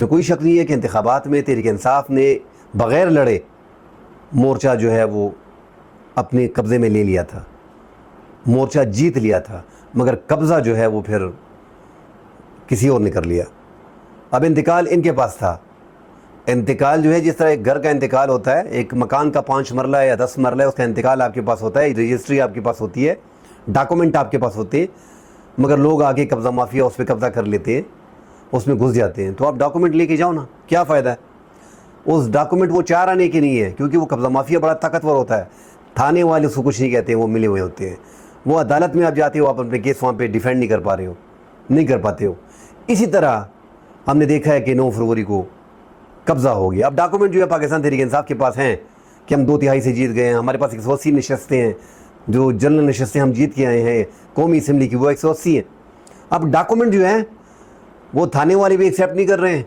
तो कोई शक नहीं है कि इंतखाबात में तहरीक इंसाफ ने बग़ैर लड़े मोर्चा जो है वो अपने कब्ज़े में ले लिया था, मोर्चा जीत लिया था, मगर कब्ज़ा जो है वो फिर किसी और ने कर लिया। अब इंतकाल इनके पास था। इंतकाल जो है जिस तरह एक घर का इंतकाल होता है, एक मकान का 5 मरला या 10 मरला है, उसका इंतकाल आपके पास होता है, रजिस्ट्री आपके पास होती है, डॉक्यूमेंट आपके पास होते हैं, मगर लोग आके कब्ज़ा माफिया उस पर कब्ज़ा कर लेते हैं, उसमें घुस जाते हैं। तो आप डॉक्यूमेंट लेके जाओ ना, क्या फ़ायदा है? उस डॉक्यूमेंट वो 4 आने के नहीं है, क्योंकि वो कब्ज़ा माफिया बड़ा ताकतवर होता है। थाने वाले उसको कुछ नहीं कहते हैं, वो मिले हुए होते हैं। वो अदालत में आप जाते हो, आप अपने केस वहाँ पे डिफेंड नहीं कर पा रहे हो, नहीं कर पाते हो। इसी तरह हमने देखा है कि 9 फरवरी को कब्ज़ा हो गया। अब डॉक्यूमेंट जो है पाकिस्तान तहरीक इंसाफ के पास हैं कि हम 2/3 से जीत गए हैं, हमारे पास 180 नशस्तें हैं, जो जनरल नशस्तें हम जीत के आए हैं कौमी असम्बली की, वो 180 हैं। अब डॉक्यूमेंट जो है वो थाने वाले भी एक्सेप्ट नहीं कर रहे हैं,